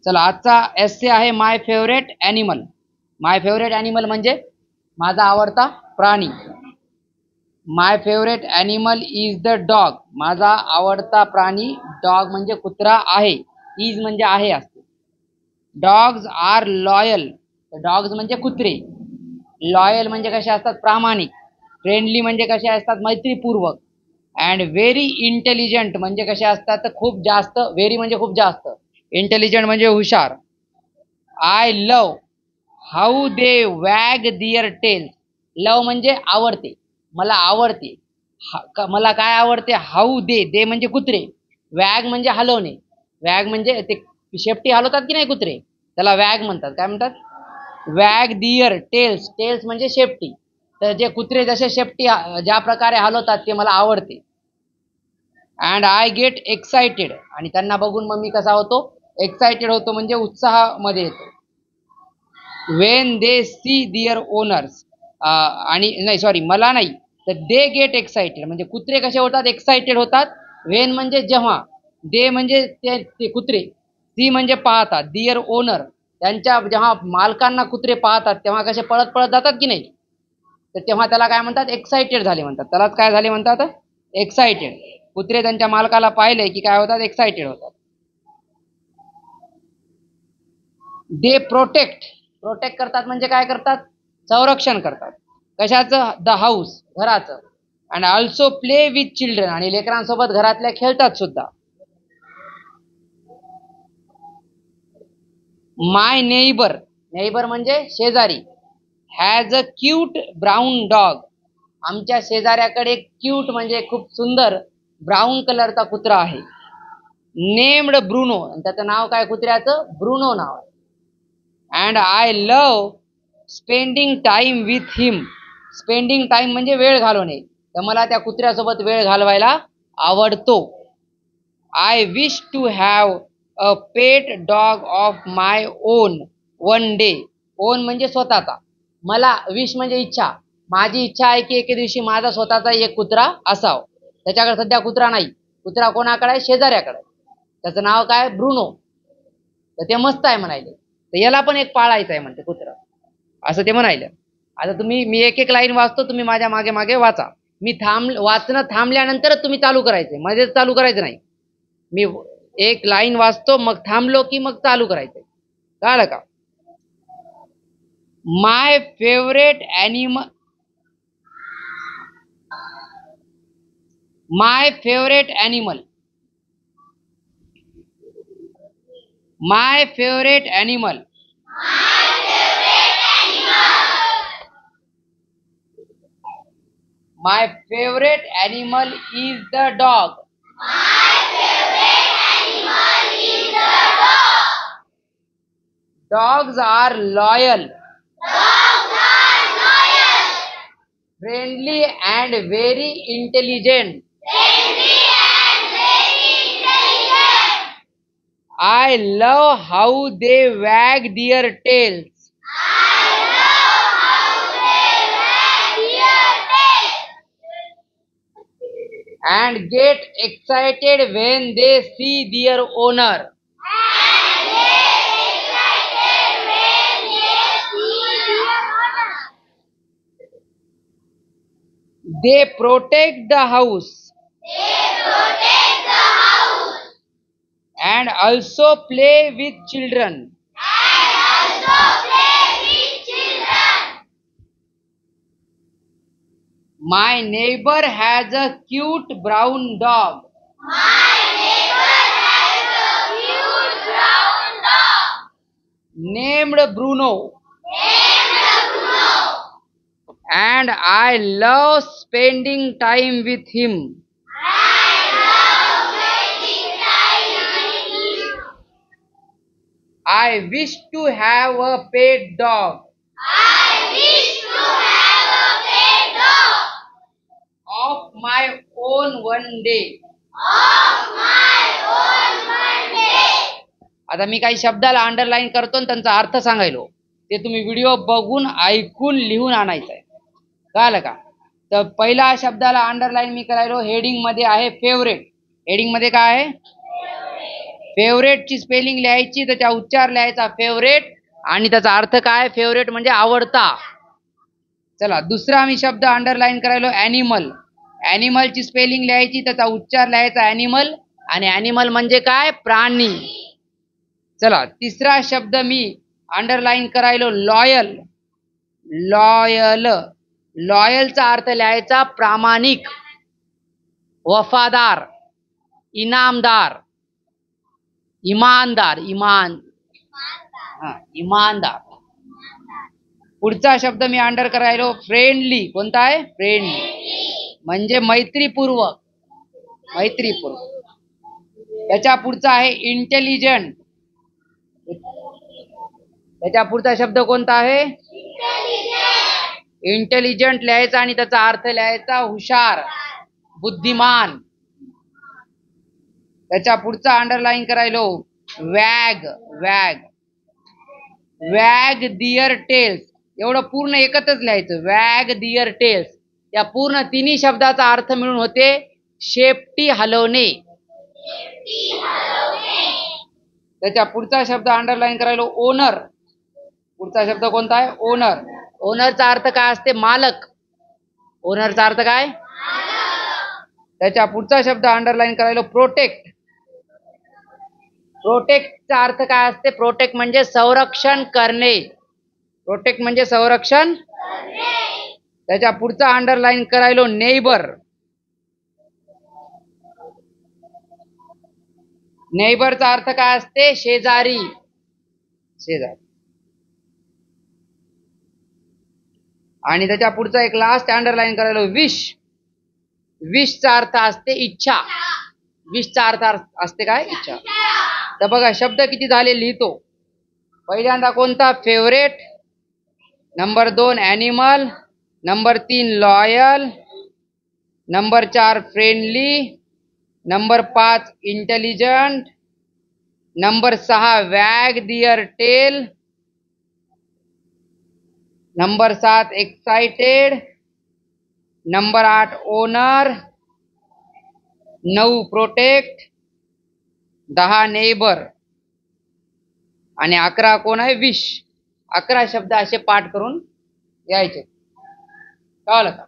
चला आजचा एस्से आहे my favourite animal. My favourite animal म्हणजे माझा आवडता प्राणी. My favourite animal is the dog. माझा आवडता प्राणी डॉग म्हणजे कुत्रा आहे. इज म्हणजे आहे असते. Dogs R loyal. डॉग्स म्हणजे कुत्रे. लॉयल म्हणजे कसे असतात, प्रामाणिक. फ्रेंडली म्हणजे कसे असतात, मैत्रीपूर्वक. अँड व्हेरी इंटेलिजंट म्हणजे कसे असतात, तर खूप जास्त. व्हेरी म्हणजे खूप जास्त, इंटेलिजंट म्हणजे हुशार. I love how they wag their tail. Love म्हणजे आवडते, मला आवडते. मला काय आवडते, हाऊ दे. दे म्हणजे कुत्रे. वॅग म्हणजे हलवणे. वॅग म्हणजे ते शेपटी हलवतात की नाही कुत्रे, त्याला वॅग म्हणतात. काय म्हणतात, वॅग दिअर टेल्स. टेल्स म्हणजे शेपटी. तर जे कुत्रे जसे शेपटी ज्या प्रकारे हलवतात ते मला आवडते. And I get excited. आणि त्यांना बघून मग मी कसा होतो, एक्साइटेड होतो म्हणजे उत्साहामध्ये येतो. When they see their owners. आणि नाही सॉरी, मला नाही, तर दे गेट एक्साइटेड म्हणजे कुत्रे कसे होतात, एक्साइटेड होतात. वेन म्हणजे जेव्हा, दे म्हणजे ते कुत्रे, सी म्हणजे पाहतात, दिअर ओनर त्यांच्या जेव्हा मालकांना कुत्रे पाहतात तेव्हा कसे पळत पळत जातात की नाही, तर तेव्हा त्याला काय म्हणतात, एक्साइटेड झाले म्हणतात. त्यालाच काय झाले म्हणतात, एक्साइटेड. कुत्रे त्यांच्या मालकाला पाहिले की काय होतात, एक्साइटेड होतात. They protect. प्रोटेक्ट करतात म्हणजे काय करतात, संरक्षण करतात. कशाचं, द हाऊस, घराचं. And also play with children. आणि लेकरांसोबत घरातल्या खेळतात सुद्धा. माय नेईबर. नेईबर म्हणजे शेजारी. Has a cute brown dog. आमच्या शेजाऱ्याकडे क्यूट म्हणजे खूप सुंदर ब्राऊन कलरचा कुत्रा आहे. Named Bruno. त्याचं नाव काय कुत्र्याचं, ब्रुनो नाव आहे. And I love spending time with him. Spending time म्हणजे वेळ घालवणे. तर मला त्या कुत्र्यासोबत वेळ घालवायला आवडतो. I wish to have a pet dog of my own one day. Own म्हणजे स्वतःचा. मला विश म्हणजे इच्छा. माझी इच्छा आहे की एके दिवशी माझा स्वतःचा एक कुत्रा असावं. त्याच्याकडे सध्या कुत्रा नाही. कुत्रा कोणाकडे आहे, शेजाऱ्याकडे. त्याचं नाव काय, ब्रुनो. तर ते मस्त आहे म्हणायले. तर याला पण एक पाळायचं आहे म्हणते कुत्रा, असं ते म्हणायलं. आता मी एक एक लाईन वाचतो, तुम्ही माझ्या मागे मागे वाचा. मी वाचणं थांबल्यानंतरच तुम्ही चालू करायचंय, मध्येच चालू करायचं नाही. मी एक लाईन वाचतो, मग थांबलो की मग चालू करायचंय. कळलं का. My favourite animal. My favourite animal. My favourite animal. My favourite animal is the dog. Dogs are loyal, friendly and very intelligent. I love how they wag their tails. And get excited when they see their owner. They protect the house. And also play with children. My neighbor has a cute brown dog. Named Bruno. And I love spending time with him. I wish to have a pet dog. Of my own one day. आता मी काही शब्दाला underline करतो आणि त्यांचा अर्थ सांगायलो. ते तुम्ही video बघून ऐकून लिहून आणायचं आहे. कळलं का. तर पहिला शब्दाला अंडरलाईन मी करायलो, हेडिंग मध्ये आहे फेवरेट. हेडिंग मध्ये काय आहे, फेवरेटची स्पेलिंग लिहायची, त्याचा उच्चार लिहायचा फेवरेट, आणि त्याचा अर्थ काय? फेवरेट म्हणजे आवडता. चला दुसरा मी शब्द अंडरलाईन करायलो, ॲनिमल. ॲनिमलची स्पेलिंग लिहायची, त्याचा उच्चार लिहायचा ॲनिमल, आणि ॲनिमल म्हणजे काय? प्राणी. चला तिसरा शब्द मी अंडरलाईन करायलो, लॉयल. लॉयल. लॉयलचा अर्थ लिहायचा प्रामाणिक, वफादार, इनामदार, इमानदार. इमानदार. पुढचा शब्द मी अंडर करायलो, फ्रेंडली. कोणता आहे? फ्रेंडली म्हणजे मैत्रीपूर्वक. त्याच्या पुढचा आहे इंटेलिजंट. त्याच्या पुढचा शब्द कोणता आहे? इंटेलिजंट लिहायचा आणि त्याचा अर्थ लिहायचा हुशार, बुद्धिमान. त्याच्या पुढचा अंडरलाईन करायलो, वॅग. वॅग दिअर टेल्स. एवढं पूर्ण एकत्रच लिहायचं, वॅग दिअर टेल्स. या पूर्ण तिन्ही शब्दाचा अर्थ मिळून होते शेपटी हलवणे. त्याच्या पुढचा शब्द अंडरलाईन करायलो, ओनर. पुढचा शब्द कोणता आहे? ओनर. ओनरचा अर्थ काय असते? मालक. ओनरचा अर्थ काय? त्याच्या पुढचा शब्द अंडरलाईन करायलो, प्रोटेक्ट. प्रोटेक्टचा अर्थ काय असते? प्रोटेक्ट म्हणजे संरक्षण करणे. प्रोटेक्ट म्हणजे संरक्षण. त्याच्या पुढचा अंडरलाईन करायलो, नेबर. नेबरचा अर्थ काय असते? शेजारी. आणि त्याच्या पुढचा एक लास्ट अंडरलाईन करायलो, विश. विशचा अर्थ असते इच्छा. विशचा अर्थ असते काय? इच्छा. तर बघा शब्द किती झाले लिहितो. पहिल्यांदा कोणता? Favourite. Number 2 animal. Number 3 loyal. Number 4 friendly. Number 5 intelligent. Number 6 wag their tail. Number 7 excited. Number 8 owner. 9 protect. 10 neighbour. आणि 11 कोण आहे? विश. 11 शब्द असे पाठ करून यायचे. कळलं का?